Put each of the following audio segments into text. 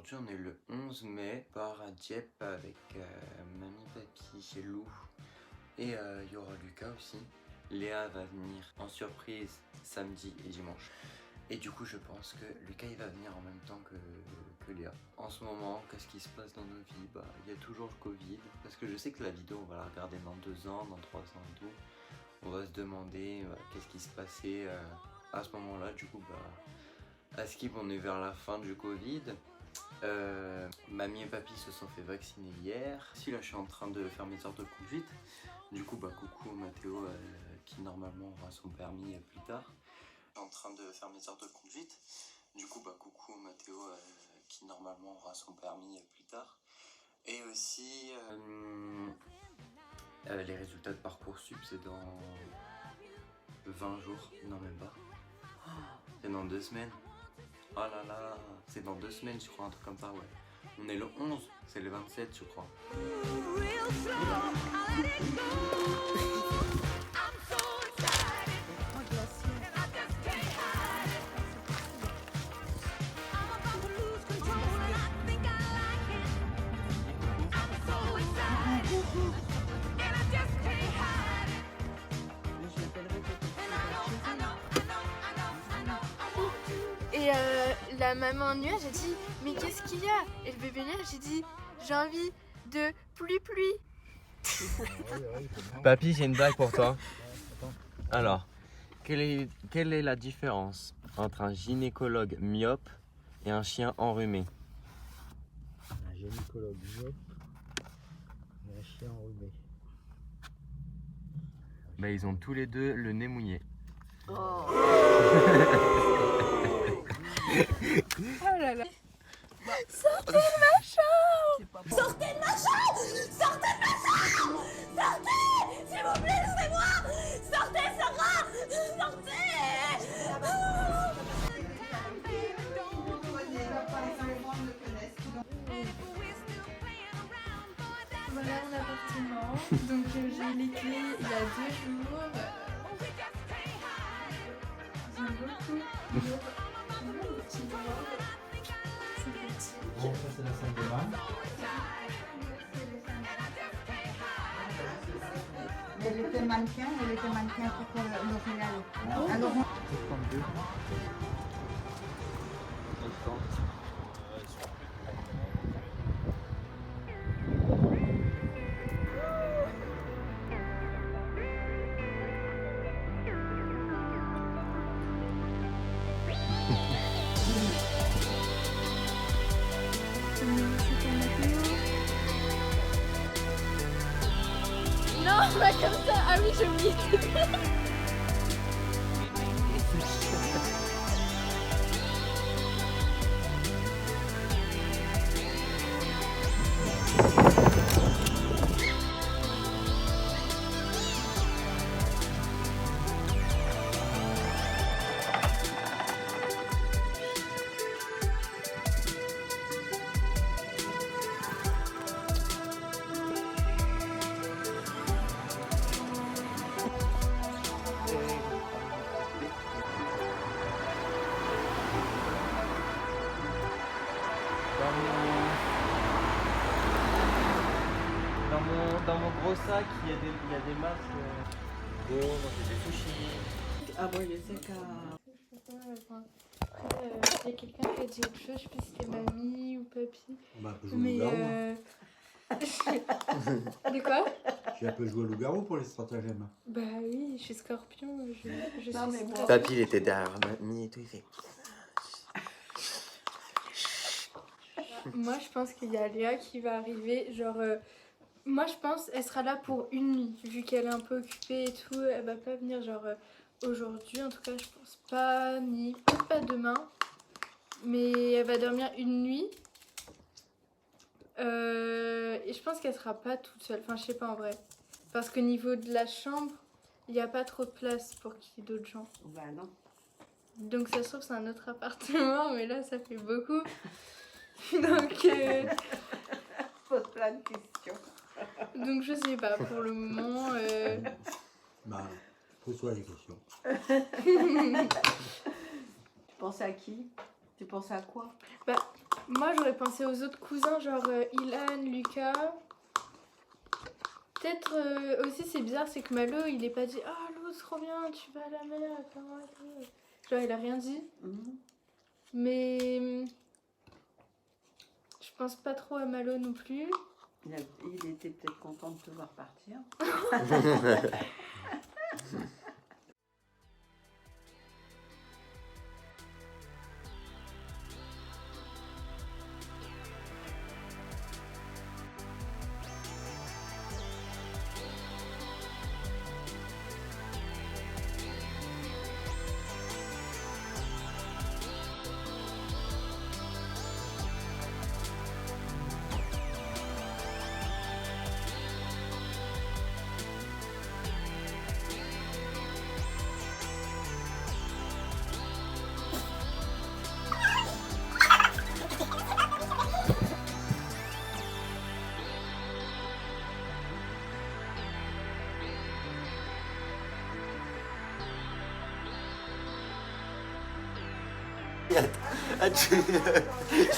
Aujourd'hui on est le 11 mai, on part à Dieppe avec mamie, papy, chez Lou et il y aura Lucas aussi. Léa va venir en surprise samedi et dimanche. Et du coup je pense que Lucas il va venir en même temps que Léa. En ce moment, qu'est-ce qui se passe dans nos vies? Bah il y a toujours le Covid. Parce que je sais que la vidéo on va la regarder dans 2 ans, dans 3 ans et tout. On va se demander qu'est-ce qui se passait à ce moment-là. Du coup à Skip on est vers la fin du Covid. Mamie et papy se sont fait vacciner hier. Si là je suis en train de faire mes heures de conduite. Du coup coucou Mathéo qui normalement aura son permis plus tard. Je suis en train de faire mes heures de conduite. Du coup coucou Mathéo qui normalement aura son permis plus tard. Et aussi les résultats de Parcoursup c'est dans 20 jours. Non même pas. C'est dans 2 semaines. Oh là là, c'est dans 2 semaines je crois, un truc comme ça, ouais. On est le 11, c'est le 27 je crois. Et la maman en nuage a dit mais qu'est-ce qu'il y a? Et le bébé nuage j'ai dit j'ai envie de pluie. Papy, j'ai une blague pour toi. Alors, quelle est la différence entre un gynécologue myope et un chien enrhumé? Un gynécologue myope et un chien enrhumé. Bah ils ont tous les deux le nez mouillé. Oh. Oh là là. Sortez de ma chambre! Sortez de ma chambre! Sortez de ma chambre! Sortez! S'il vous plaît, laissez-moi! Sortez, Sarah! Sortez! Voilà mon appartement. Donc j'ai les clés il y a 2 jours. J'aime beaucoup. Bon, ça c'est la salle de bain. Elle était mannequin pour L'Oréal. Alors, 32. Non, pas comme ça. Ah oui, j'ai oublié. Dans mon gros sac, il y a des masques. Bon, j'ai des sushis. ah bon, je sais que... Après, il y a quelqu'un qui a dit autre chose, je sais pas si c'était mamie ou papy. Bah, un peu jouer au Mais loup-garou. De quoi? J'ai un peu joué au loup-garou pour les stratagèmes. Bah oui, je suis scorpion, je Non, suis mais bon. scorpion. Papy, il était derrière mamie et tout, il fait. Moi, je pense qu'il y a Léa qui va arriver, genre... moi, je pense elle sera là pour une nuit, vu qu'elle est un peu occupée et tout, elle va pas venir genre aujourd'hui, en tout cas, je pense pas, ni peut-être pas demain, mais elle va dormir une nuit. Et je pense qu'elle sera pas toute seule, enfin je sais pas en vrai, parce qu'au niveau de la chambre, il n'y a pas trop de place pour qu'il y ait d'autres gens. Bah non. Donc ça se trouve c'est un autre appartement, mais là ça fait beaucoup. Donc Pose plein de questions. donc je sais pas pour le moment. Bah, pose-toi les questions. Tu pensais à qui? Tu pensais à quoi? Moi, j'aurais pensé aux autres cousins, genre Ilan, Lucas. Peut-être aussi, c'est bizarre, c'est que Malo, il est pas dit « Ah, Lou, trop bien, tu vas à la mer, comment et tout. » Genre, il a rien dit. Mais je pense pas trop à Malo non plus. Il était peut-être content de te voir partir. Ah,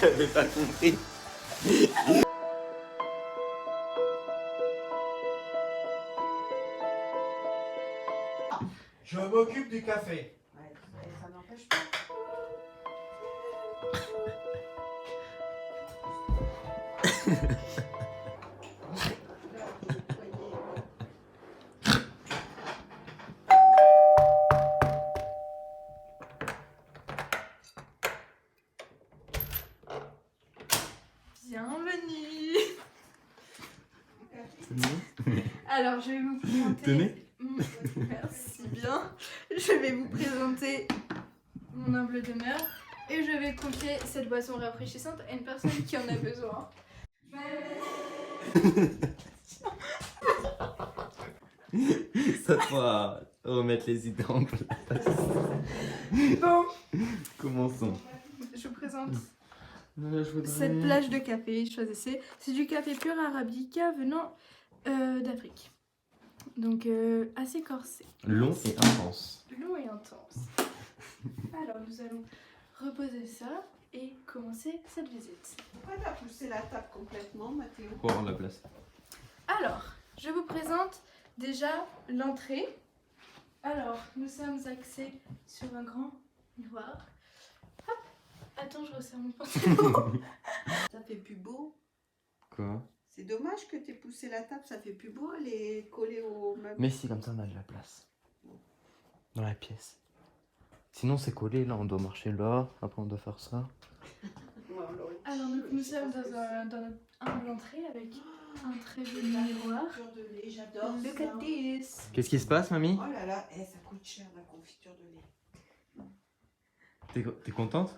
j'avais pas compris. Je m'occupe du café. Ouais, ça n'empêche pas. Bienvenue. Alors, je vais vous présenter... Tenez. Merci bien. Je vais vous présenter mon humble demeure et je vais confier cette boisson rafraîchissante à une personne qui en a besoin. Ça te fera remettre les idées en place. Bon, Commençons. je vous présente Je voudrais... cette plage de café. Choisissez. C'est du café pur arabica venant d'Afrique. Donc assez corsé. Long et intense. Long et intense. Alors nous allons reposer ça et commencer cette visite. Pourquoi t'as poussé la table complètement, Mathéo? Pour avoir la place. Alors, je vous présente déjà l'entrée. Alors, nous sommes axés sur un grand miroir. Hop. Attends, je resserre mon pantalon. Ça fait plus beau. Quoi? C'est dommage que t'aies poussé la table, ça fait plus beau, elle est collée au meuble. Mais si, comme ça on a de la place. Dans la pièce. Sinon c'est collé, là on doit marcher là, après on doit faire ça. Alors, nous sommes dans notre humble entrée avec un très joli miroir. Confiture de lait, j'adore Look ça. at this. Qu'est-ce qui se passe, mamie? Oh là là, ça coûte cher la confiture de lait. T'es contente?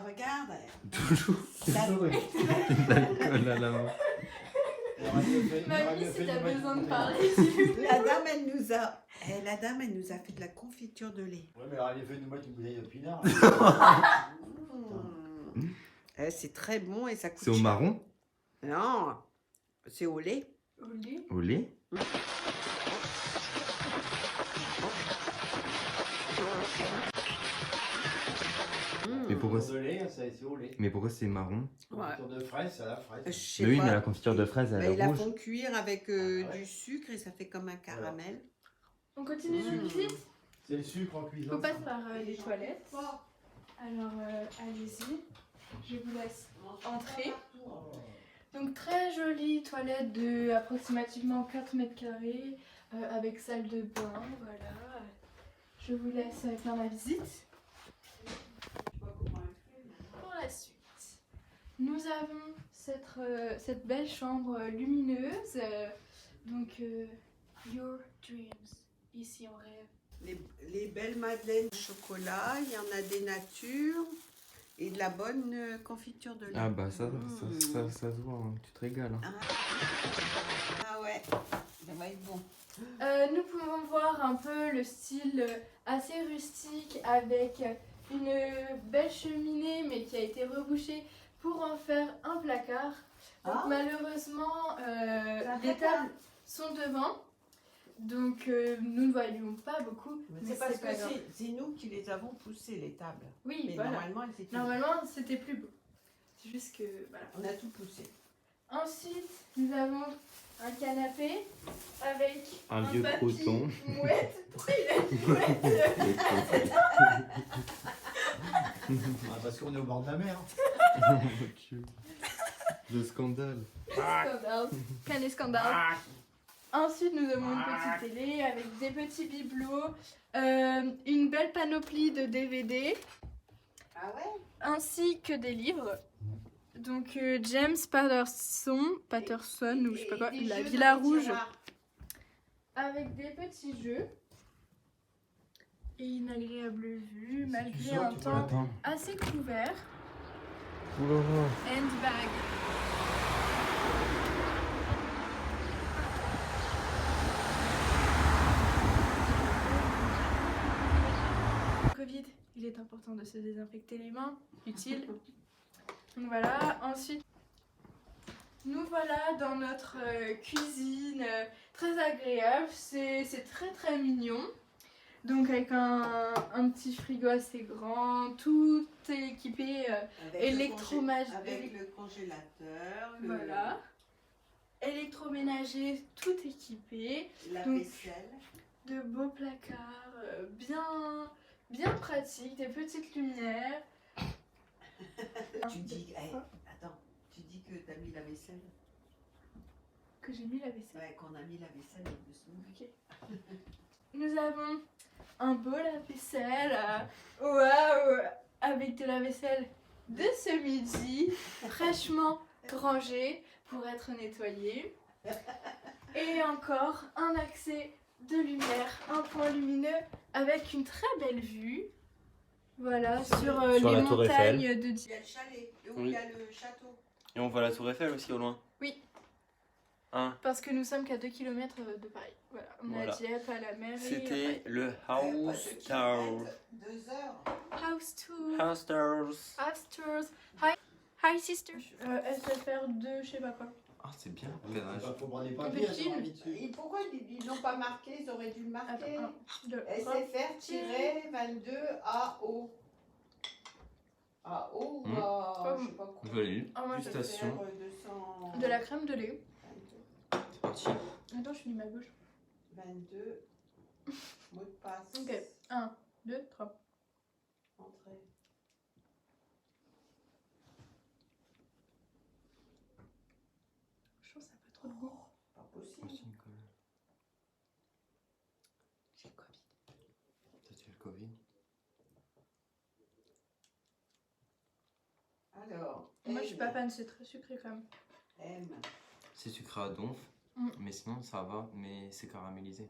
Regarde. Toujours. La- L'alcool à la main. Mamie, si t'as besoin de parler. La dame, elle nous a fait de la confiture de lait. Ouais, mais elle avait fait nous mettre une bouteille de pinard. C'est très bon et ça coûte C'est au cher. marron? Non, c'est au lait. Au lait. Au lait? Mais pourquoi de lait, c'est au lait. Mais pourquoi c'est marron? Confiture de fraise, c'est à la fraise. Je sais Mais oui, pas. mais la confiture de fraise elle Mais est ils la rouge. font cuire avec Ah ouais. du sucre et ça fait comme un caramel. On continue notre visite. C'est le sucre en cuisant. On passe par les toilettes. Alors, allez-y. Je vous laisse entrer. Donc, très jolie toilette de approximativement 4 mètres carrés avec salle de bain. Voilà. Je vous laisse faire la visite. Pour la suite, nous avons cette belle chambre lumineuse. Donc, Your Dreams. Ici, on rêve. Les belles madeleines au chocolat, il y en a des natures et de la bonne confiture de lait. Ah bah ça se voit, hein. Tu te régales. Hein. Ah ouais, ça va être bon. Nous pouvons voir un peu le style assez rustique avec une belle cheminée mais qui a été rebouchée pour en faire un placard. Donc Ah. malheureusement les placard. tables sont devant donc nous ne voyons pas beaucoup. Mais C'est parce pas que grave. c'est nous qui les avons poussées les tables. Oui Mais voilà. normalement elles étaient. Normalement c'était plus beau. que voilà. On a tout poussé. Ensuite, nous avons un canapé avec Un vieux papy croton. mouette. Pourquoi il a dit mouette? Ah, parce qu'on est au bord de la mer. Le scandale. Scandale. Canet scandale. Ensuite, nous avons une petite télé avec des petits bibelots, une belle panoplie de DVD, Ah ouais? ainsi que des livres. Donc James Patterson ou je sais pas quoi, Et des La jeux dans Villa les Rouge, tiroirs. avec des petits jeux. Et une agréable vue, malgré tu un sautes, temps Attends. assez couvert. Oulala. Handbag. Covid, il est important de se désinfecter les mains, utile. Donc voilà, ensuite, nous voilà dans notre cuisine très agréable, c'est très très mignon. Donc avec un petit frigo assez grand, tout est équipé, Avec le congélateur, voilà. Électroménager, tout équipé. la Donc, vaisselle. de beaux placards, bien pratiques, des petites lumières. Tu dis, attends, tu dis que t'as mis la vaisselle? Que j'ai mis la vaisselle. Ouais, qu'on a mis la vaisselle au-dessous. Ok. Nous avons un bol à vaisselle, waouh, avec de la vaisselle de ce midi, fraîchement rangée pour être nettoyée. Et encore un accès de lumière, un point lumineux avec une très belle vue. Voilà, sur Sur les la Tour montagnes Eiffel. de Il y a le chalet, où Oui. il y a le château. Et on voit la Tour Eiffel aussi au loin. Oui. Hein? Parce que nous sommes qu'à 2 km de Paris. Voilà, on est Voilà. à Dieppe, à la mairie. C'était le Pas House de Tower. kilomètres, 2 heures. House tour. House Towers. House tours. Hi sister. SFR 2, je sais pas quoi. Ah, c'est bien. Il faut prendre les papiers, Petit. elles sont mis dessus. Et pourquoi ils l'ont pas marqué? Ils auraient dû le marquer. Attends, 1, 2, 3. SFR-22 AO. AO ou à je sais pas quoi. Joli. Ah, moi, je vais Station. 200. De la crème de lait. C'est parti. Attends, je finis ma gauche. 22. Mot de passe. Ok. 1, 2, 3. Entrée. Je pense que ça n'a pas trop de goût. Pas possible. C'est le Covid. Peut-être le Covid. Alors. Moi, je suis pas fan, c'est très sucré quand même. M. C'est sucré à donf. Mm. Mais sinon, ça va. Mais c'est caramélisé.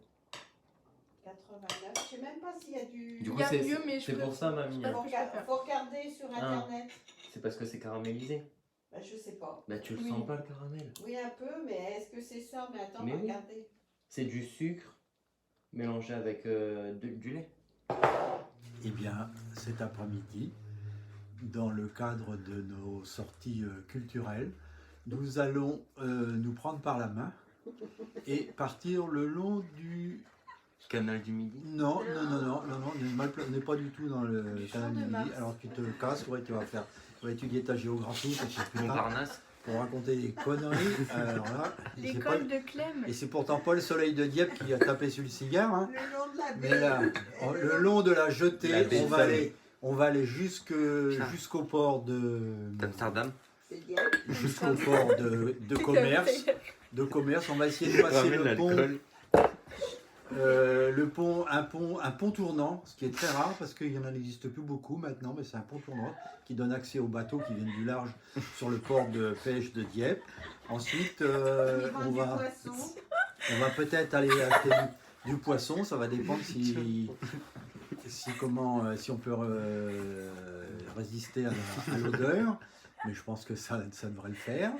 89. Je sais même pas s'il y a du. Du coup, Il y a c'est mieux, mais je c'est pour préfère- ça, mamie. pas- Faut, que je préfère. faut regarder sur internet. C'est parce que c'est caramélisé. Bah, je sais pas. Bah, tu le Oui. sens pas le caramel. Oui, un peu, mais est-ce que c'est ça? Mais attends, Mais on va oui. regarder. C'est du sucre mélangé avec du lait. Eh bien, cet après-midi, dans le cadre de nos sorties culturelles, nous allons nous prendre par la main et partir le long du... Canal du Midi. Non, on n'est pas du tout dans le Du canal Champ du de Midi. Mars. Alors tu te casses, ouais, tu vas étudier ta géographie, parce que putain, Montparnasse. pour raconter des conneries. Alors là, c'est pas- L'école de Clem. et c'est pourtant pas le soleil de Dieppe qui a tapé sur le cigare. Hein. Le long de la Mais là, le long de la jetée, La baie on va aller jusqu'au port D'Amsterdam. C'est bien. jusqu'au port de commerce. On va essayer de passer un pont tournant, ce qui est très rare parce qu'il y en n'existe plus beaucoup maintenant, mais c'est un pont tournant qui donne accès aux bateaux qui viennent du large sur le port de pêche de Dieppe. Ensuite, on va peut-être aller acheter du poisson, ça va dépendre si on peut résister à l'odeur. Mais je pense que ça devrait le faire.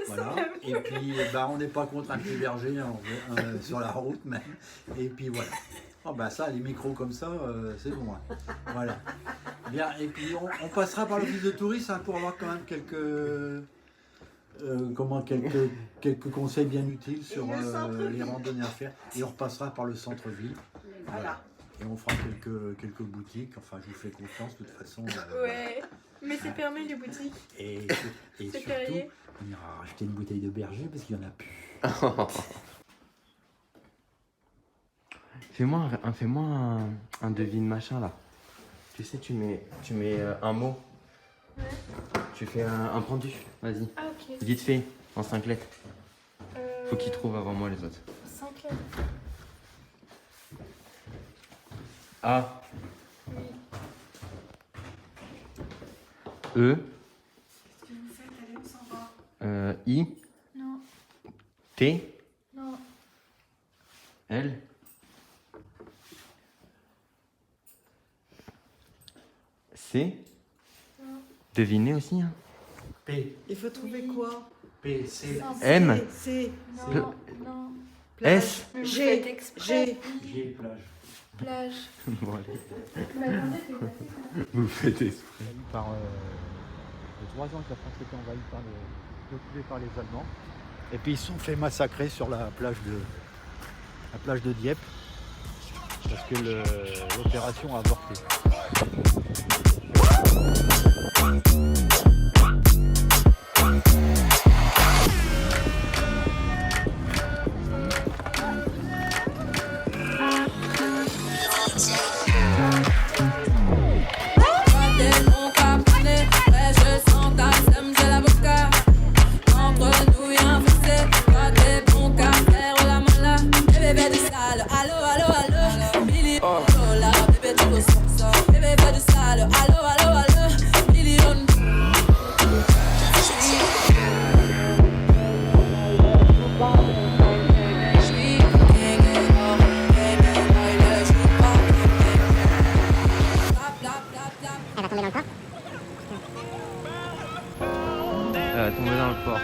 Voilà. Et puis, on n'est pas contre un petit berger sur la route même. Et puis voilà. Oh, ça, les micros comme ça, c'est bon. Hein. Voilà. Bien. Et puis on passera par l'office de tourisme pour avoir quand même quelques conseils bien utiles sur les randonnées à faire. Et on repassera par le centre-ville. Voilà. Et on fera quelques boutiques. Enfin, je vous fais confiance de toute façon. Ouais. Mais c'est fermé les boutiques. Et C'est surtout, férié. on ira racheter une bouteille de berger parce qu'il n'y en a plus. Fais-moi un devine machin là. Tu sais, tu mets un mot. Ouais. Tu fais un pendu. Vas-y. Ah, ok. Vite fait, en 5 lettres. Faut qu'il trouve avant moi les autres. 5 lettres. A. Oui. E. Qu'est-ce que vous faites? Allez, on s'en va. I. Non. T. Non. L. C. Non. Devinez aussi. Hein. P, Il faut trouver Oui. quoi? P, C, Simple. M. C. Non. Non. S. Mais vous G. faites exprès. G. G, plage. Plage. Bon, allez. Mais attendez, c'est pas ça. Vous faites exprès. Par les 3 ans que la France était envahie occupée par les Allemands. Et puis ils se sont fait massacrer sur la plage de Dieppe parce que l'opération a avorté. Elle va tomber dans le port.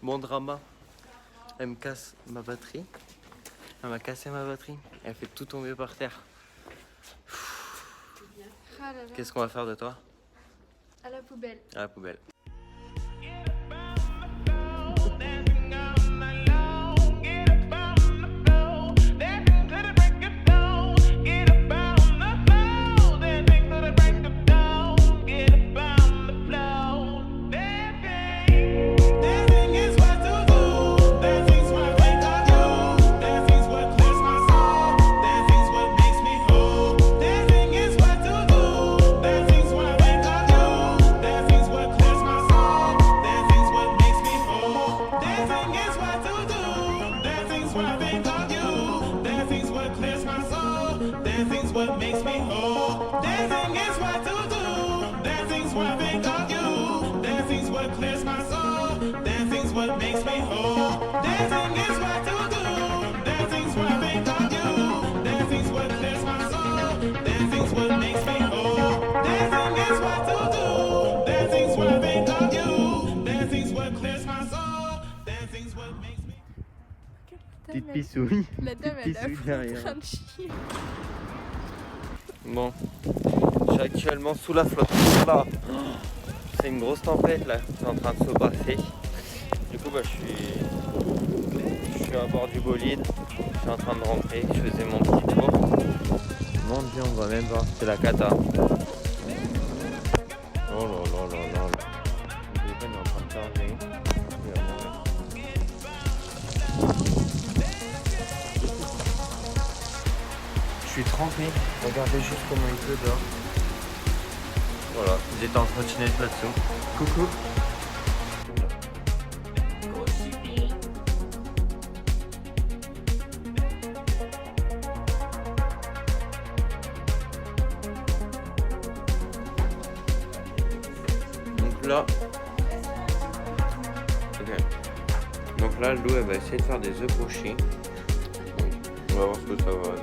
Mon drama, elle me casse ma batterie. Elle m'a cassé ma batterie. Elle fait tout tomber par terre. Ah là là. Qu'est-ce qu'on va faire de toi? À la poubelle. À la poubelle. Petite pissouille. La dame, elle Pissouille est derrière. en train de chier. Bon, je suis actuellement sous la flotte. Là. C'est une grosse tempête là, c'est en train de se passer. Du coup, je suis à bord du bolide. Je suis en train de rentrer. Je faisais mon petit tour. Mon Dieu, on voit même pas. C'est la cata. Oh là là là là. Le téléphone est en train de charger. Il va mourir. Je suis trempé. Regardez juste comment il pleut dehors. Voilà, ils étaient en trottinette là-dessous. Coucou. Donc là, ok. Donc là, Lou, elle va essayer de faire des œufs pochés. On va voir ce que ça va.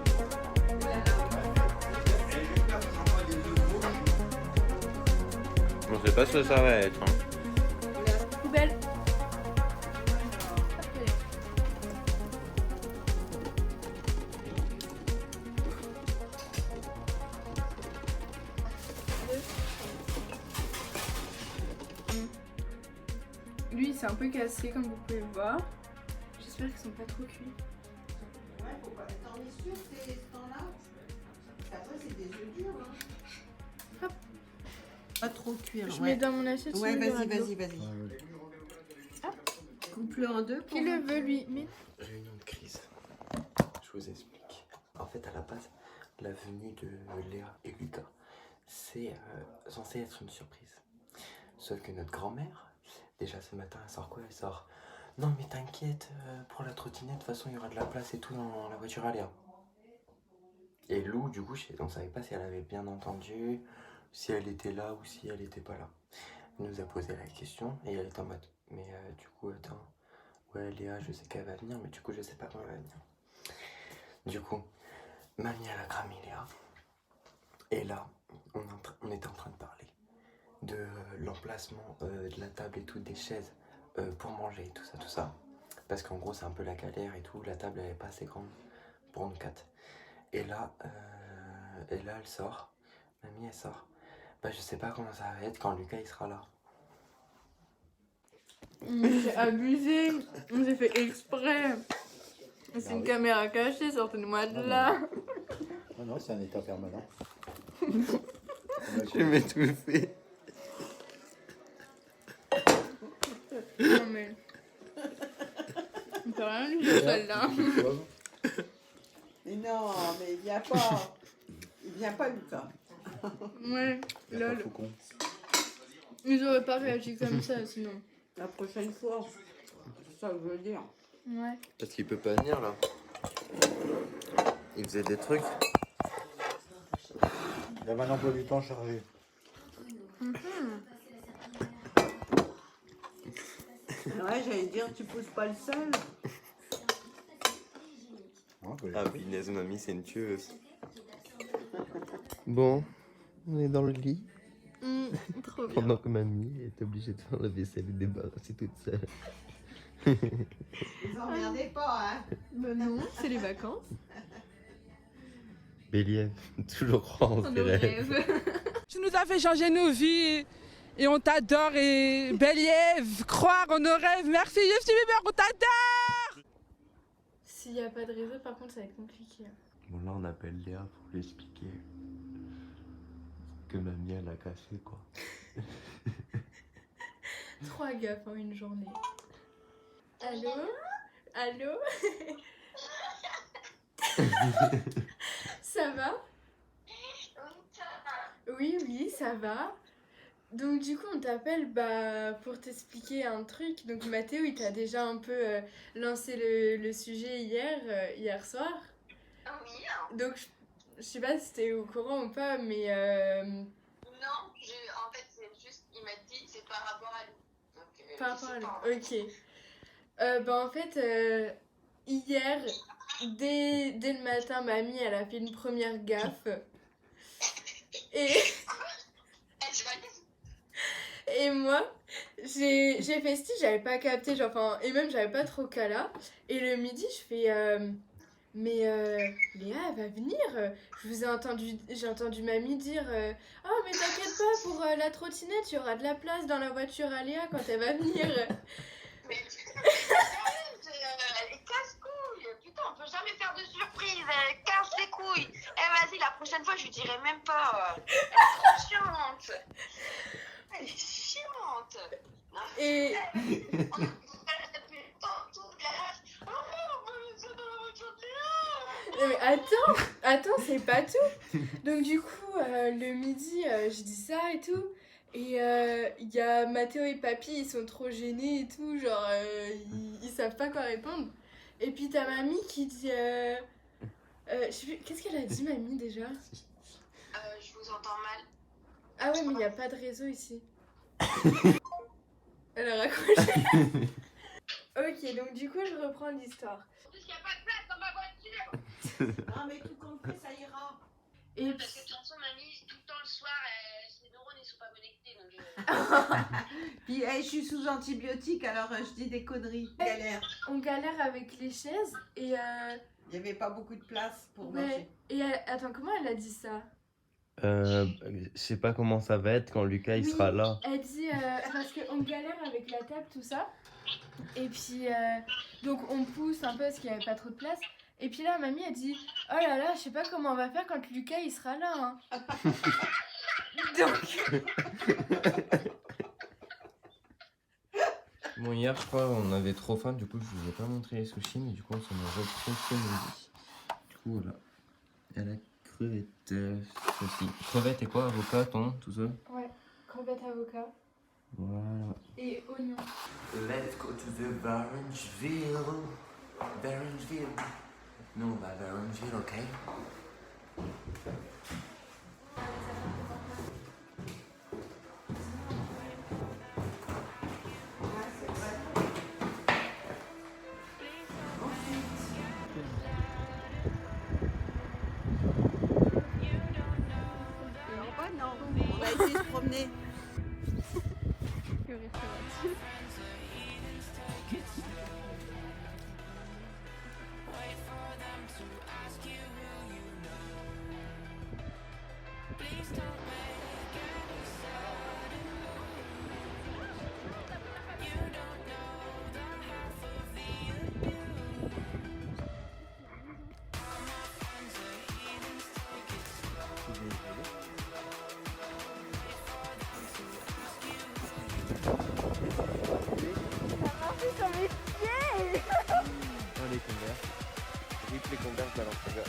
On sait pas ce que ça va être. Hein. Poubelle. Lui, c'est un peu cassé comme vous pouvez le voir. J'espère qu'ils sont pas trop cuits. Ouais, faut pas. T'en es sûr, c'est ce temps-là? Après, c'est des œufs durs. Hein. Hop. Pas trop cuire. Je mets dans mon assiette. Ouais, sinon il y aura vas-y, de l'eau. Coupe-le en deux. Qui le veut, lui? Mais... Réunion de crise. Je vous explique. En fait, à la base, la venue de Léa et Lucas, c'est censé être une surprise. Sauf que notre grand-mère, déjà ce matin, elle sort quoi? Elle sort « Non mais t'inquiète, pour la trottinette, de toute façon, il y aura de la place et tout dans la voiture à Léa. » Et Lou, du coup, on savait pas si elle avait bien entendu, si elle était là ou si elle était pas là. Elle nous a posé la question et elle est en mode « Mais du coup, attends, ouais Léa, je sais qu'elle va venir, mais du coup, je sais pas quand elle va venir. » Du coup, mamie, elle a cramé Léa. Et là, on était en train de parler de l'emplacement de la table et tout, des chaises pour manger et tout ça. Parce qu'en gros, c'est un peu la galère et tout, la table elle est pas assez grande pour nous quatre. Et là, elle sort, mamie elle sort. Bah je sais pas comment ça va être quand Lucas il sera là. C'est abusé. On s'est fait exprès. C'est une caméra cachée, sortez-moi de là. Non, c'est un état permanent. Je vais m'étouffer. Non mais... On peut rien lui dire celle-là. Mais non, mais il vient pas. Il vient pas, Lucas. Ouais, lol. Ils auraient pas réagi comme ça sinon. La prochaine fois. C'est ça que je veux dire. Ouais. Parce qu'il peut pas venir là. Il faisait des trucs. Il avait un emploi du temps chargé. Ouais, j'allais dire, tu pousses pas le seul. Ah punaise, mamie c'est une tueuse. Bon, on est dans le lit. Trop bien. Pendant que mamie est obligée de faire la vaisselle et débarrasser toute seule. Vous emmerdez pas, hein. Bah non, c'est les vacances. Béliève, toujours croire en ses rêves. Tu nous as fait changer nos vies et on t'adore et Béliève, croire en nos rêves. Merci Justin Bieber, on t'adore. S'il n'y a pas de réseau, par contre, ça va être compliqué. Bon là on appelle Léa pour lui expliquer que mamie elle a cassé quoi. 3 gaffes en une journée. Allô? Allô? Ça va? Oui, ça va. Donc du coup on t'appelle pour t'expliquer un truc. Donc Mathéo il t'a déjà un peu lancé le sujet hier soir. Oui. Donc je sais pas si t'es au courant ou pas, mais Non, en fait c'est juste, il m'a dit c'est par rapport à lui. Donc, par rapport à lui. Ok. En fait hier dès le matin mamie elle a fait une première gaffe. Et moi, j'ai fait style, j'avais pas capté, et même j'avais pas trop cala. Et le midi, je fais, Léa, elle va venir. J'ai entendu mamie dire, oh mais t'inquiète pas, pour la trottinette, il y aura de la place dans la voiture à Léa quand elle va venir. Mais elle est casse-couille. Putain, on peut jamais faire de surprise. Elle casse les couilles. Eh vas-y, la prochaine fois, je lui dirai même pas. Elle est trop chiante. Elle est chiante. Non, Et... on a depuis le temps, toute la rage. Oh non, mais c'est dans la voiture de Léa. Non mais attends, c'est pas tout. Donc du coup, le midi, je dis ça et tout. Et il y a Mathéo et Papy, ils sont trop gênés et tout, genre ils savent pas quoi répondre. Et puis t'as mamie qui dit... je sais plus, qu'est-ce qu'elle a dit mamie déjà? Je vous entends mal. Ah ouais mais il y a pas de réseau ici. Elle a raccroché. Ok, donc du coup je reprends l'histoire. En plus, il n'y a pas de place dans ma voiture. Non, mais tout compte fait, ça ira. Et Parce que de toute façon, mamie, tout le temps le soir, ses neurones ne sont pas connectés. Donc, Puis, je suis sous antibiotiques, alors je dis des conneries. Galère. on galère avec les chaises et... Il n'y avait pas beaucoup de place pour ouais. manger. Et attends, comment elle a dit ça? Je sais pas comment ça va être quand Lucas il Oui, sera là. Elle dit parce qu'on galère avec la table, tout ça. Et puis donc on pousse un peu parce qu'il n'y avait pas trop de place. Et puis là, mamie a dit oh là là, je sais pas comment on va faire quand Lucas il sera là. Hein. Donc. Bon, hier je crois on avait trop faim, du coup je vous ai pas montré les sushis, mais du coup on s'en a repris ce midi. Du coup voilà. Et la crevette ceci. Crevette et quoi? Avocat, thon, tout ça? Ouais, crevette avocat. Voilà. Et oignon. Let's go to the Varangeville. Varangeville. Non, on va à Varangeville, ok? Non, on a été se promener. Oh, les Converse. Rip les Converse Balenciaga.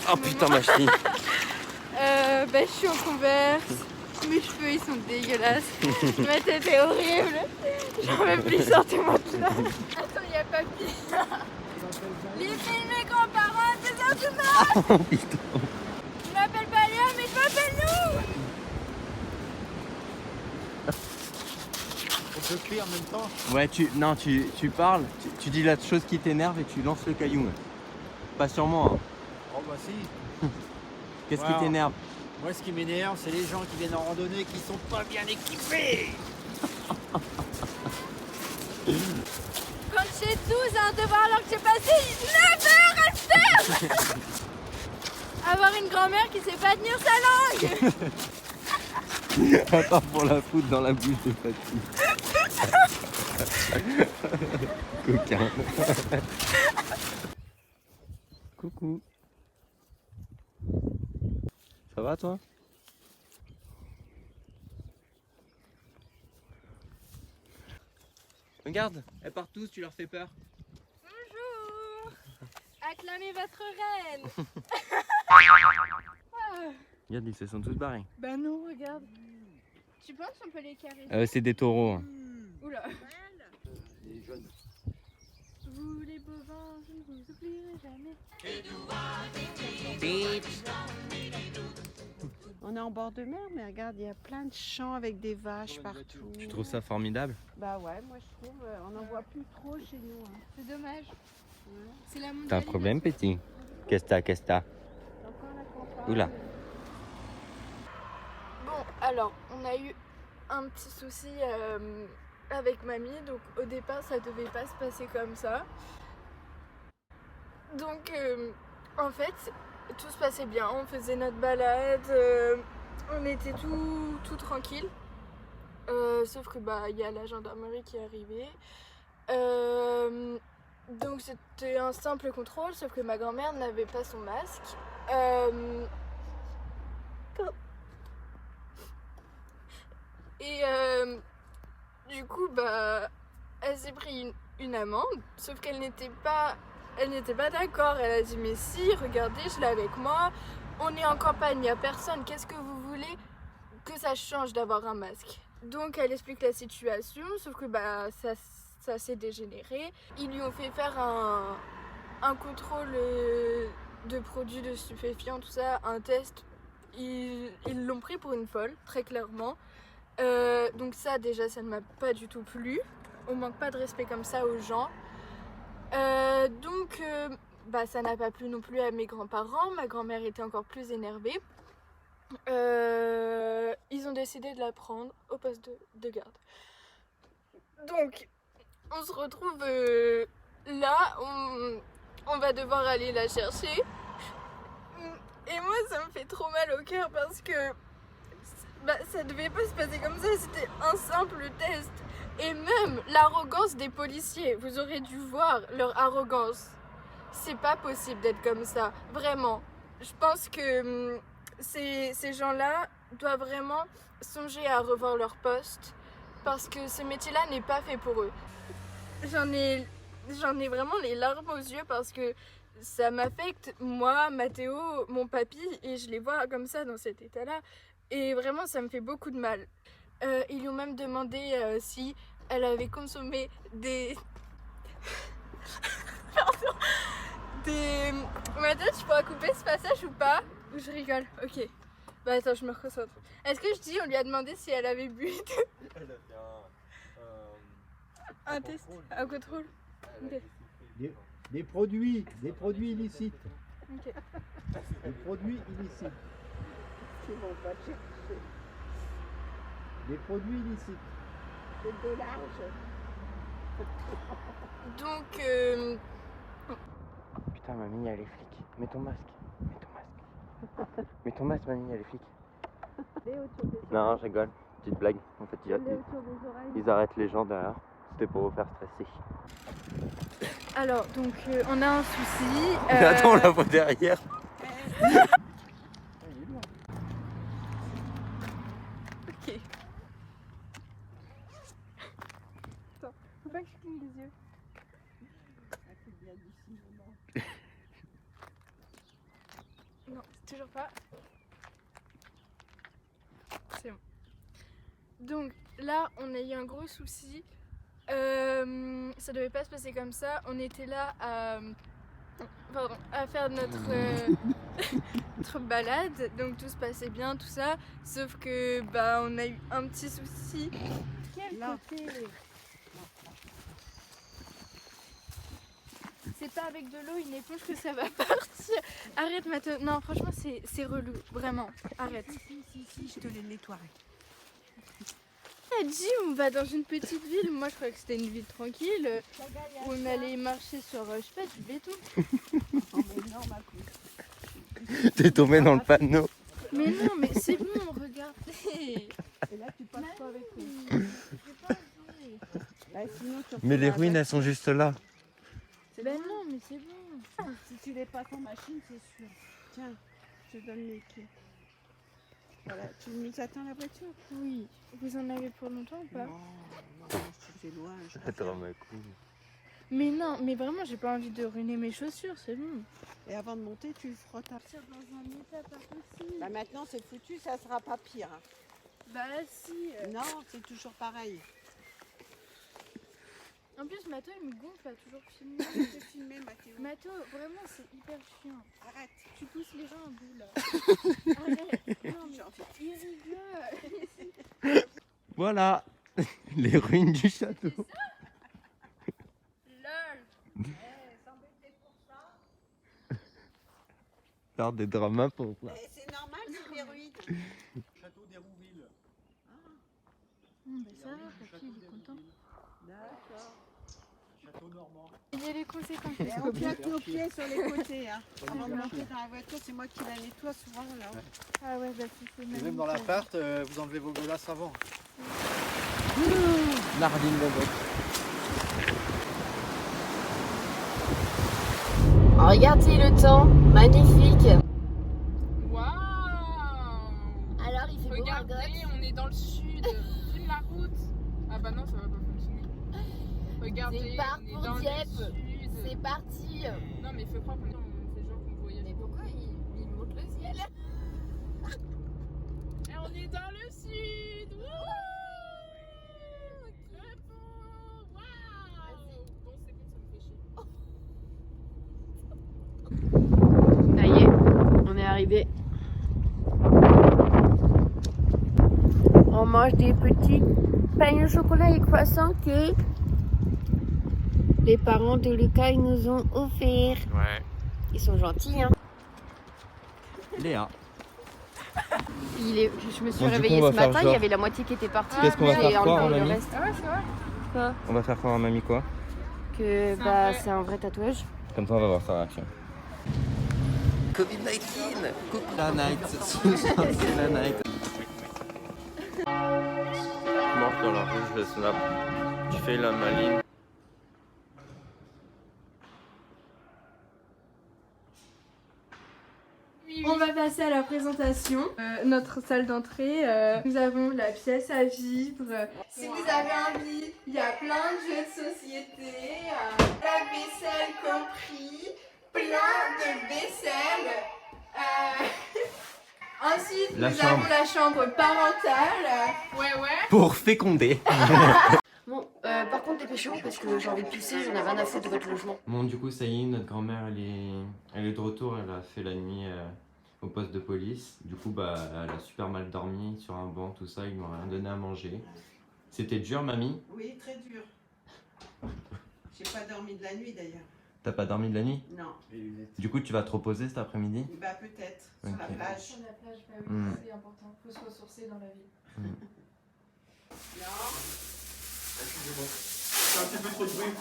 Oh putain ma cheville. Je suis en Converse. Mes cheveux ils sont dégueulasses. Ma tête est horrible. J'en veux plus sortir maintenant. Attends, il y a Papy. Livez mes grands-parents à 2h du mat. Oh putain. Je m'appelle pas Léa, mais je m'appelle nous. On peut cuire en même temps. Ouais, tu parles, tu dis la chose qui t'énerve et tu lances le caillou. Pas sur moi. Hein. Oh bah si. Qu'est-ce Wow. qui t'énerve? Moi ce qui m'énerve, c'est les gens qui viennent en randonnée qui sont pas bien équipés. Quand j'ai 12 à un devoir alors que j'ai passé 9 heures à le faire. Avoir une grand-mère qui sait pas tenir sa langue. Attends pour la foutre dans la bouche de Papy. Coquin. Coucou. Ça va toi? Regarde, elles partent tous, tu leur fais peur. Bonjour. Acclamez votre reine. Regarde, ils se sont tous barrés. Bah non, regarde. Tu penses qu'on peut les caresser? C'est des taureaux. Hein. Oula. Les jeunes. Vous les bovins, je ne vous oublierai jamais. On est en bord de mer, mais regarde, il y a plein de champs avec des vaches partout. Tu trouves ça formidable? Bah ouais, moi je trouve, on n'en voit plus trop chez nous. Hein. C'est dommage. C'est la T'as un problème, petit? Qu'est-ce que t'as? Oula. Bon, alors, on a eu un petit souci avec mamie, donc au départ ça devait pas se passer comme ça. Donc en fait, tout se passait bien, on faisait notre balade, on était tout tranquille. Sauf que bah il y a la gendarmerie qui est arrivée. Donc c'était un simple contrôle, sauf que ma grand-mère n'avait pas son masque. Et du coup bah elle s'est pris une amende, sauf qu'elle n'était pas d'accord. Elle a dit mais si, regardez, je l'ai avec moi, on est en campagne, il n'y a personne, qu'est-ce que vous voulez que ça change d'avoir un masque? Donc elle explique la situation, sauf que bah ça s'est dégénéré. Ils lui ont fait faire un contrôle de produits de stupéfiants, tout ça, un test. Ils l'ont pris pour une folle, très clairement. Donc ça déjà ça ne m'a pas du tout plu. On manque pas de respect comme ça aux gens. Donc bah, ça n'a pas plu non plus à mes grands-parents. Ma grand-mère était encore plus énervée. Ils ont décidé de la prendre au poste de garde. Donc on se retrouve là, on va devoir aller la chercher. Et moi ça me fait trop mal au cœur parce que bah, ça devait pas se passer comme ça, c'était un simple test. Et même l'arrogance des policiers, vous aurez dû voir leur arrogance. C'est pas possible d'être comme ça, vraiment. Je pense que ces gens-là doivent vraiment songer à revoir leur poste parce que ce métier-là n'est pas fait pour eux. J'en ai vraiment les larmes aux yeux parce que ça m'affecte, moi, Mathéo, mon papy, et je les vois comme ça dans cet état-là. Et vraiment, ça me fait beaucoup de mal. Ils lui ont même demandé si elle avait consommé des... Pardon. Mathéo, tu pourras couper ce passage ou pas? Ou je rigole? Ok. Bah attends, je me reconcentre. Est-ce que je dis, on lui a demandé si elle avait bu? Elle a fait un test, un contrôle. Ok. Des produits illicites. Ok. Des produits illicites. Des produits illicites. Donc, Putain, mamie, il y a les flics. Mets ton masque. Mets ton masque, mamie, il y a les flics. Non, je rigole. Petite blague. En fait, ils arrêtent les gens derrière. C'était pour vous faire stresser. alors, donc, on a un souci. Attends, on la voit derrière. Ok. Attends, faut pas que je cligne les yeux. Non, c'est toujours pas. C'est bon. Donc là, on a eu un gros souci. Ça devait pas se passer comme ça. On était là à faire notre balade. Donc tout se passait bien, tout ça. Sauf que bah on a eu un petit souci. Quel côté? C'est pas avec de l'eau, une éponge que ça va partir. Arrête Mathieu. Non, franchement, c'est relou. Vraiment. Arrête. Si, je te les nettoierai. Elle a dit on va dans une petite ville. Moi, je croyais que c'était une ville tranquille. Où on allait marcher sur, je sais pas, du béton. Oh, mais non, ma couille. T'es tombé dans le panneau. Mais non, mais c'est bon, regardez. Et là, tu passes pas avec nous. Bah, sinon, tu Mais les refais la ruines, elles sont juste là. Ben non, mais c'est bon. Si tu les passes en machine, c'est sûr. Tiens, je te donne les clés. Voilà, tu nous attends la voiture? Oui. Vous en avez pour longtemps ou pas? Non, c'est loin. Je préfère. Attends, ma couille. Mais non, mais vraiment, j'ai pas envie de ruiner mes chaussures, c'est bon. Et avant de monter, tu frottes à Dans un état pas possible. Bah maintenant, c'est foutu, ça sera pas pire. Hein. Bah si. Non, c'est toujours pareil. En plus, Mathieu, il me gonfle à toujours filmer. Je vais filmer, Mathéo. Mathieu, vraiment, c'est hyper chiant. Arrête. Tu pousses les gens à bout, là. Arrête. Non, mais J'en fais. il rigole. Voilà, les ruines du château. LOL. faire des dramas pour ça. C'est normal, c'est l'héroïne. Château d'Hérouville. Ça va, papy, il est content. D'accord. Château normand. Il y a les conséquences. On plaque nos pieds sur les côtés. Hein. Avant de monter dans la voiture, c'est moi qui la nettoie souvent là. Ah ouais, bah c'est Et même dans l'appart, vous enlevez vos godasses avant. Nardine Bobot. Regardez le temps, magnifique. Waouh! Alors il fait beau à Regardez, gosse. on est dans le sud. Filme la route. Ah bah non, ça va pas fonctionner. Regardez, C'est part on est pour dans Dieppe. le sud. C'est parti. Non mais fais croire qu'on fait genre qu'on voyage. Mais pourquoi il monte le ciel? Et on est dans le sud. Wouhou! Très beau. Waouh! Bon, c'est bon, ça me fait chier. Ça y est, on est arrivé. On mange des petits pains au chocolat et croissants que les parents de Lucas ils nous ont offerts. Ouais. Ils sont gentils, hein. Léa. Je me suis Bon, du réveillée coup, on ce va faire matin, il genre- y avait la moitié qui était partie. Qu'est-ce qu'on va J'ai faire croire, enlevé le mamie reste. Ah ouais, c'est vrai. Quoi On va faire croire à mamie quoi? Que C'est un bah vrai- c'est un vrai tatouage. Comme ça on va voir sa réaction. Covid-19. Coucou la night. C'est la night. Je marche dans la rue, je vais snap. Tu fais la maline. On va passer à la présentation. Notre salle d'entrée, nous avons la pièce à vivre. Si vous avez envie, il y a plein de jeux de société, la vaisselle compris, plein de vaisselle. Ensuite, La nous chambre. avons la chambre parentale. Ouais, ouais. Pour féconder. Bon, par contre dépêchez-vous parce que j'ai envie de pisser, j'en ai rien à foutre de votre logement. Bon du coup ça y est, notre grand-mère elle est de retour, elle a fait la nuit au poste de police. Du coup bah elle a super mal dormi sur un banc, tout ça, ils m'ont rien donné à manger. C'était dur mamie? Oui, très dur. J'ai pas dormi de la nuit d'ailleurs. T'as pas dormi de la nuit? Non. Du coup tu vas te reposer cet après-midi? Bah peut-être, sur Ok. la plage. Sur la plage, bah oui, Mm. c'est important. Il faut se ressourcer dans la vie. Non. C'est un petit peu trop de bruit.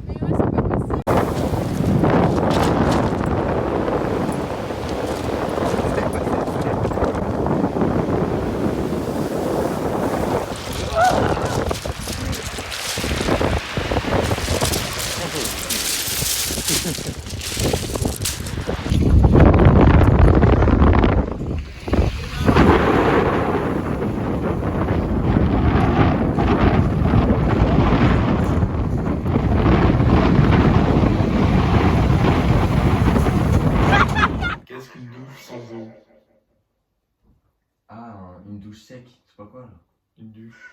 Mais ouais, c'est pas possible. Qu'est-ce qu'une douche sans eau? Ah, une douche sec, c'est pas quoi là? Une douche.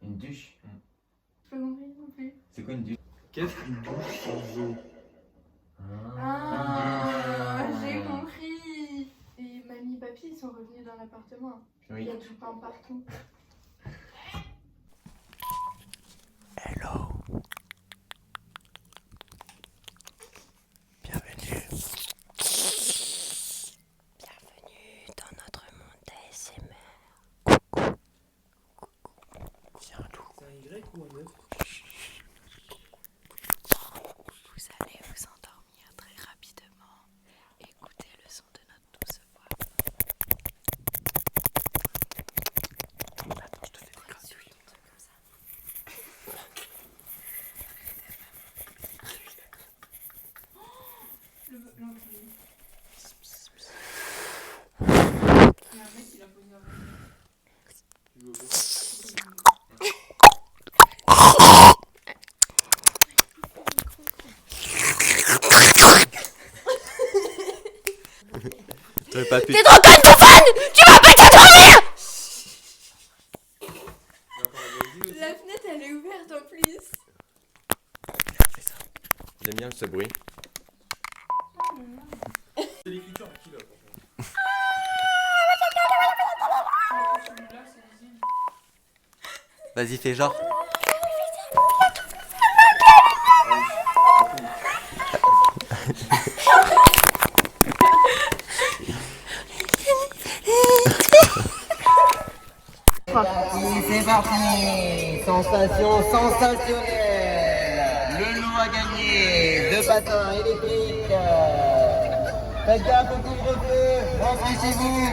Une douche? J'ai pas compris non plus. C'est quoi une douche? Qu'est-ce qu'une douche sans eau? Ah, j'ai compris. Et mamie et papy, ils sont revenus dans l'appartement. Il Oui. y a du pain partout. Hello. Bienvenue. Bienvenue dans notre monde ASMR. C'est un loup. C'est un Y ou un F? Vous allez vous endormir très rapidement. Écoutez le son de notre douce voix. Attends, je te fais des gratuits. Comme ça. T'avais pas pu. T'es trop conne, bouffonne! Tu vas pas te dormir! La fenêtre, elle est ouverte en plus. J'aime bien ce bruit. C'est l'écriture qui là. Vas-y, fais genre. C'est parti. Sensation sensationnelle. Le loup a gagné 2 patins électriques. Faites gaffe au couvre-feu. Rentrez chez vous.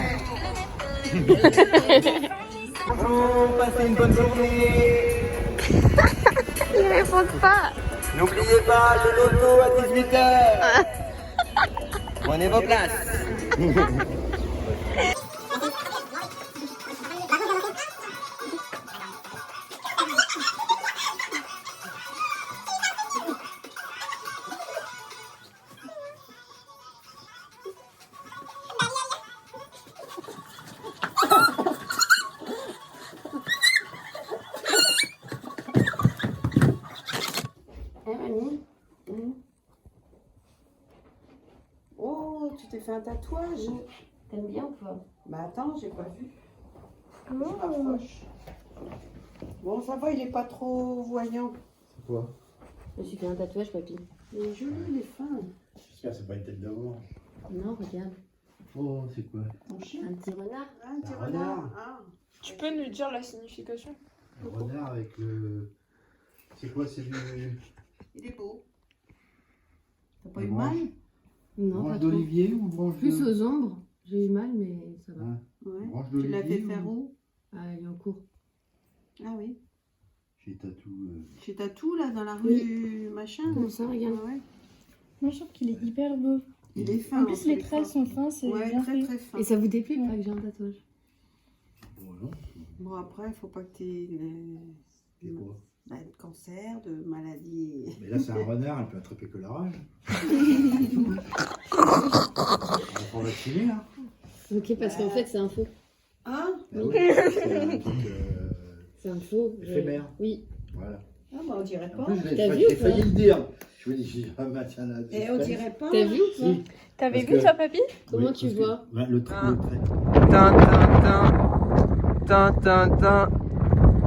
Bonjour, passez une bonne journée. Ils répondent pas. N'oubliez pas le loto à 18h. Prenez vos places. Oh, tu t'es fait un tatouage. T'aimes bien ou pas? Bah attends, j'ai pas vu. Approche. Bon, ça va, il est pas trop voyant. C'est quoi? Je me suis fait un tatouage, papy. Il est joli, il est fin. J'espère que c'est pas une tête d'amour. Non, regarde. Oh, c'est quoi? Ton chien. Un petit renard. Ah, un petit Un renard. renard. Ah. Tu peux nous dire la signification? Le renard avec le... C'est quoi? C'est du... Il est beau. T'as pas Une eu mal? Non, branche pas trop. d'olivier ou branche Plus de... aux ombres. J'ai eu mal, mais ça va. Hein, Ouais. branche Tu l'as d'olivier fait faire ou... où? Ah, il est en cours. Ah oui. J'ai tatou... Chez Tatou, là, dans la rue Oui. machin. Comme ça, regarde. Ah ouais. Moi, je trouve qu'il est hyper beau. Il est fin. En plus, les traits sont fins, c'est Ouais, bien très fait. très fin. Et ça vous déplaît pas que j'ai un tatouage? Bon, non. Bon, après, il faut pas que tu aies C'est quoi? de cancer, de maladie. Mais là, c'est un renard, elle peut attraper que la rage. On va vacciner, là. Ok, parce qu'en fait, c'est un faux. Ah, Bah oui, c'est un truc C'est un faux. éphémère. Oui. Voilà. ah bah, on dirait En pas. plus, T'as vu j'ai ou pas failli le dire. Je me dis, j'ai un maintien là. Et on dirait pas. T'as vu ou pas? Si. T'avais Parce vu que- toi, papy? Comment Oui, tu parce que- vois? Ouais, le trait. Tin, tin, tin. Tin, tin, tin.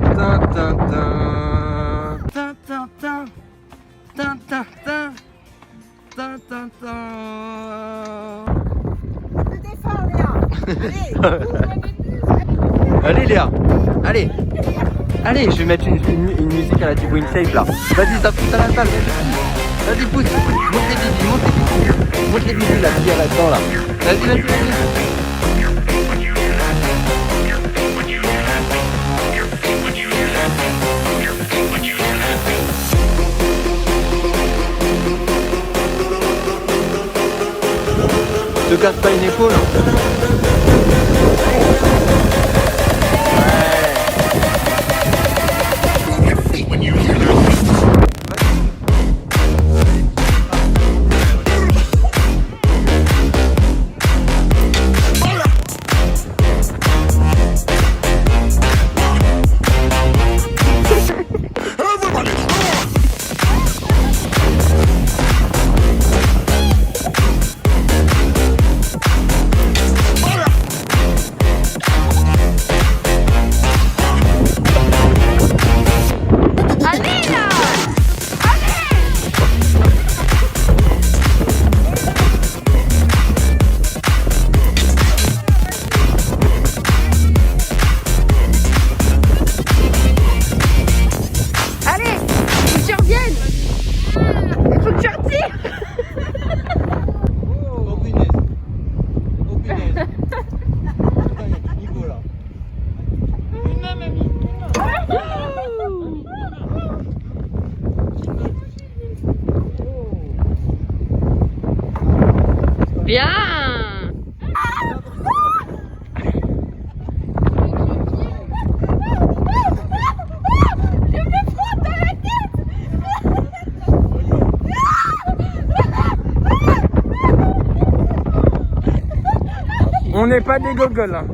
Tin, tin, tin. Tin, tin, tin. Tin, tin, tin. Tin, tin, tin. Allez Léa, allez. Allez, je vais mettre une musique à la Thibaut InShape là. Vas-y, ça pousse à la salle, vas-y pousse. Monte les bibis, monte les bibis. Monte les bibis, la bière là-dedans là. Vas-y, vas-y, vas-y. Te casse pas une épaule. Bien! On n'est pas des gogoles. Hein.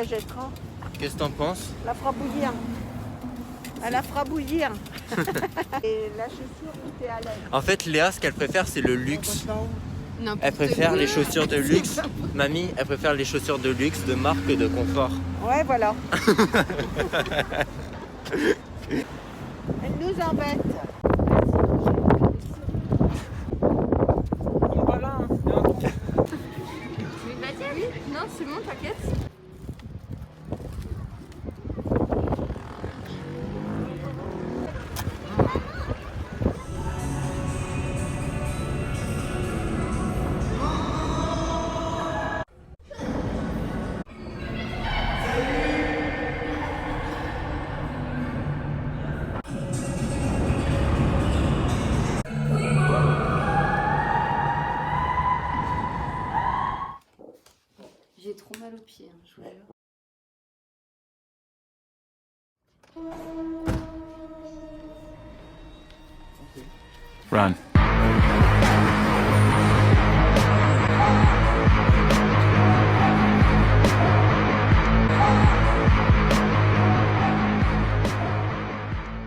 la jettera. Qu'est-ce que t'en penses? La fera bouillir. Elle la fera bouillir. Et la chaussure, tout est à l'aise. En fait, Léa, ce qu'elle préfère, c'est le luxe. Elle préfère les chaussures de luxe. Mamie, elle préfère les chaussures de luxe, de marque, de confort. Ouais, voilà. Elle nous embête. Non, c'est bon, t'inquiète. J'ai trop mal aux pieds, je vous jure. Run.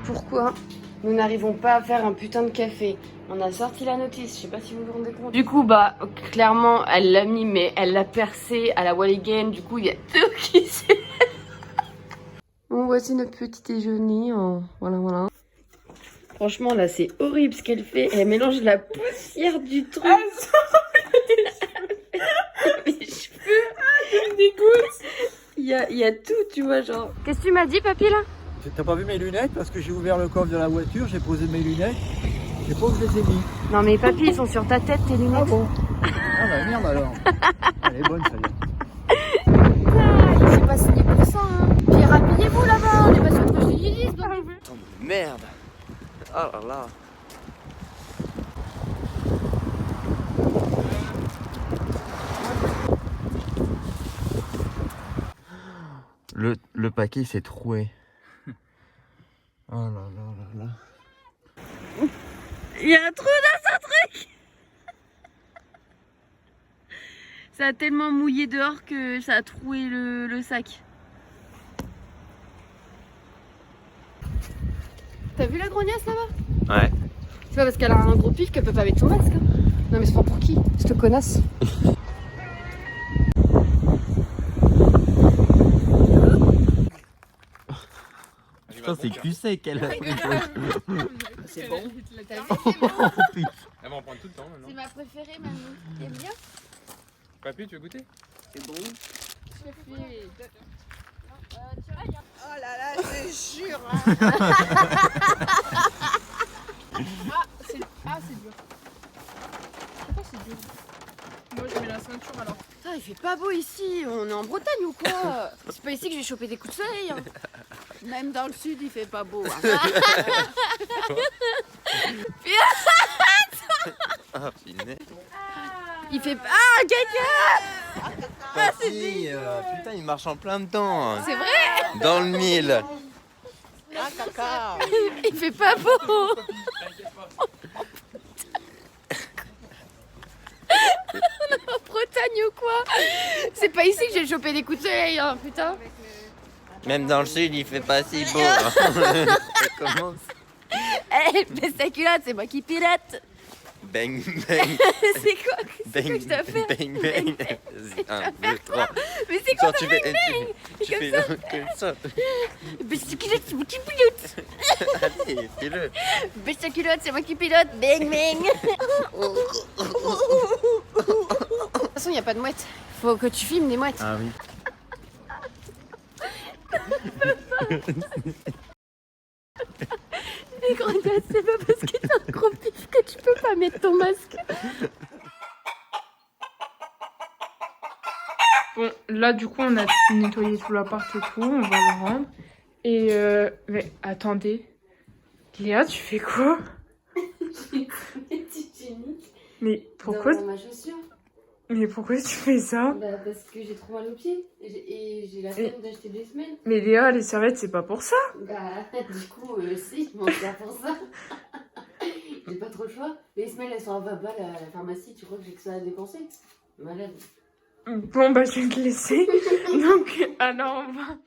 Pourquoi nous n'arrivons pas à faire un putain de café? On a sorti la notice, je sais pas si vous vous rendez compte. Du coup, bah, clairement, elle l'a mis, mais elle l'a percé à la Wally Game. Du coup, il y a tout qui s'est... Bon, voici notre petit déjeuner. Voilà, voilà. Franchement, là, c'est horrible ce qu'elle fait. Elle mélange la poussière du truc. Mes cheveux. Elle me dégoûte. Il y a tout, tu vois, genre. Qu'est-ce que tu m'as dit, papy, là? T'as pas vu mes lunettes? Parce que j'ai ouvert le coffre de la voiture, j'ai posé mes lunettes. Je sais pas où je les ai mis. Non, mais papy, ils sont sur ta tête, tes lunettes. Ah bon? Ah bah merde alors. Elle est bonne celle-là. Il s'est pas signé pour ça, hein. Puis rhabillez-vous là-bas, on est pas sûr que je te dise, donc... Oh, merde. Oh là là. Le paquet s'est troué. Oh là là là là. Il y a un trou dans ce truc. Ça a tellement mouillé dehors que ça a troué le sac. T'as vu la grognasse là-bas? Ouais. C'est pas parce qu'elle a un gros pif qu'elle peut pas mettre son masque. Hein. Non mais c'est pas pour qui? Cette connasse. Putain, c'est cul sec elle a pris. C'est bon. Oh putain. Elle va en prendre tout le temps maintenant. C'est ma préférée, mamie. T'aimes bien? Papy, tu veux goûter? C'est bon. Je fais... Oh là là, je jure. C'est dur. Pourquoi c'est dur? Moi je mets la ceinture alors. Putain, il fait pas beau ici. On est en Bretagne ou quoi? C'est pas ici que j'ai chopé des coups de soleil. Hein. Même dans le sud, il fait pas beau. Hein. Ah, punaise. Il fait... Ah, caca! Ah, c'est putain, il marche en plein dedans. C'est vrai? Dans le mille. Ah, caca. Il fait pas beau. On est en Bretagne ou quoi? C'est pas ici que j'ai chopé des coups de soleil, hein, putain. Même dans le sud, il fait pas si beau. Ça commence. Eh, baisse ta culotte, c'est moi qui pilote. Bang, bang. C'est quoi que je t'ai fait? Bang, bang. Vas-y, 1, 2, 3. Mais c'est quoi Tu ça, fais, tu fais comme ça. Baisse ta culotte, c'est moi qui pilote. Allez, fais-le. Baisse ta culotte, c'est moi qui pilote. Bang, bang. De toute façon, il n'y a pas de mouettes. Faut que tu filmes des mouettes. Ah oui. Les grenades, c'est pas parce que t'as un gros pif que tu peux pas mettre ton masque. Bon, là du coup on a nettoyé tout l'appart et tout, on va le rendre. Et mais attendez, Léa, tu fais quoi? Mais pourquoi? Dans ma chaussure. Mais pourquoi tu fais ça? Bah parce que j'ai trop mal aux pieds et j'ai la flemme d'acheter des semelles. Mais Léa, les serviettes c'est pas pour ça? Bah du coup si, je m'en sers pour ça. J'ai pas trop le choix. Les semelles elles sont à 20 balles à la pharmacie, tu crois que j'ai que ça à dépenser? Malade. Bon bah je vais te laisser. Donc alors on va